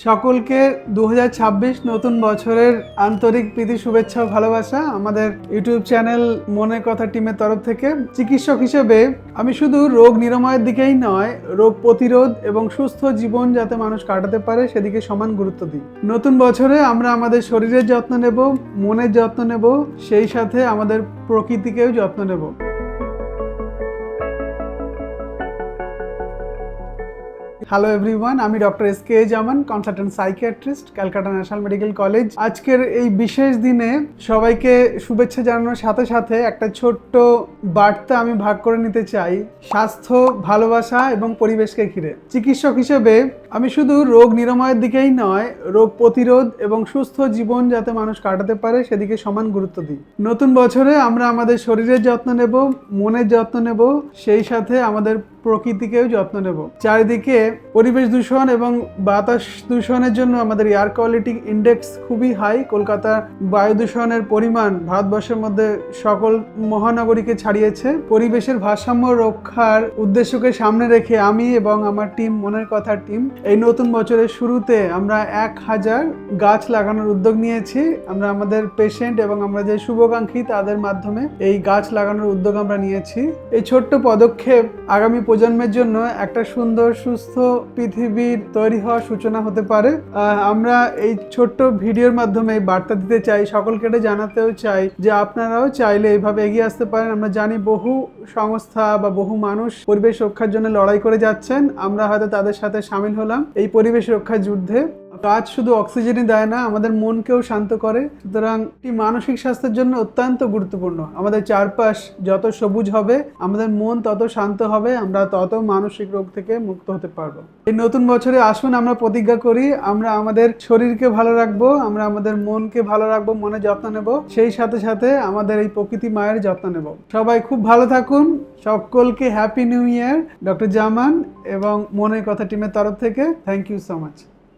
সকলকে 2026 নতুন বছরের আন্তরিক প্রীতি শুভেচ্ছা ও ভালোবাসা আমাদের ইউটিউব চ্যানেল মনের কথা টিমের তরফ থেকে। চিকিৎসক হিসেবে আমি শুধু রোগ নিরাময়ের দিকেই নয়, রোগ প্রতিরোধ এবং সুস্থ জীবন যাতে মানুষ কাটাতে পারে সেদিকে সমান গুরুত্ব দিই। নতুন বছরে আমরা আমাদের শরীরের যত্ন নেব, মনের যত্ন নেব, সেই সাথে আমাদের প্রকৃতিকেও যত্ন নেব। হ্যালো এভরিওয়ান, আমি doctor S K Zaman, consultant psychiatrist, Calcutta national medical college. আজকের এই বিশেষ দিনে সবাইকে শুভেচ্ছা জানানোর সাথে সাথে একটা ছোট্ট বার্তা আমি ভাগ করে নিতে চাই। স্বাস্থ্য, ভালোবাসা এবং পরিবেশকে ঘিরে চিকিৎসক হিসেবে আমি শুধু রোগ নিরাময়ের দিকেই নয়, রোগ প্রতিরোধ এবং সুস্থ জীবন যাতে মানুষ কাটাতে পারে সেদিকে সমান গুরুত্ব দিই। নতুন বছরে আমরা আমাদের শরীরের যত্ন নেব, মনের যত্ন নেব, সেই সাথে আমাদের প্রকৃতিকেও যত্ন নেব। চারিদিকে পরিবেশ দূষণ এবং বাতাস দূষণের জন্য আমাদের এয়ার কোয়ালিটি ইন্ডেক্স খুবই হাই। কলকাতার বায়ু দূষণের পরিমাণ ভারতবর্ষের মধ্যে সকল মহানগরীকে ছাড়িয়েছে। পরিবেশের ভারসাম্য রক্ষার উদ্দেশ্যকে সামনে রেখে আমি এবং আমার টিম, মনের কথা টিম, এই নতুন বছরের শুরুতে আমরা 1000 গাছ লাগানোর উদ্যোগ নিয়েছি। আমরা আমাদের পেশেন্ট এবং আমরা যে শুভাকাঙ্ক্ষী তাদের মাধ্যমে এই গাছ লাগানোর উদ্যোগ আমরা নিয়েছি। এই ছোট্ট পদক্ষেপ আগামী প্রজন্মের জন্য একটা সুন্দর সুস্থ পৃথিবীর তৈরি হওয়ার সূচনা হতে পারে। আমরা এই ছোট্ট ভিডিওর মাধ্যমে বার্তা দিতে চাই, সকলকে জানাতেও চাই যে আপনারাও চাইলে এইভাবে এগিয়ে আসতে পারেন। আমরা জানি বহু সংস্থা বা বহু মানুষ পরিবেশ রক্ষার জন্য লড়াই করে যাচ্ছেন, আমরা হয়তো তাদের সাথে সামিল হলাম এই পরিবেশ রক্ষার যুদ্ধে। গাছ শুধু অক্সিজেনই দেয় না, আমাদের মনকেও শান্ত করে। সুতরাং এটি মানসিক স্বাস্থ্যের জন্য অত্যন্ত গুরুত্বপূর্ণ। আমাদের চারপাশ যত সবুজ হবে, আমাদের মন তত শান্ত হবে, আমরা তত মানসিক রোগ থেকে মুক্ত হতে পারবো। এই নতুন বছরে আসুন আমরা প্রতিজ্ঞা করি, আমরা আমাদের শরীরকে ভালো রাখবো, আমরা আমাদের মনকে ভালো রাখবো, মনে যত্ন নেব, সেই সাথে সাথে আমাদের এই প্রকৃতি মায়ের যত্ন নেব। সবাই খুব ভালো থাকুন। সকলকে হ্যাপি নিউ ইয়ার। ডক্টর জামান এবং মনের কথা টিমের তরফ থেকে থ্যাংক ইউ সো মাচ।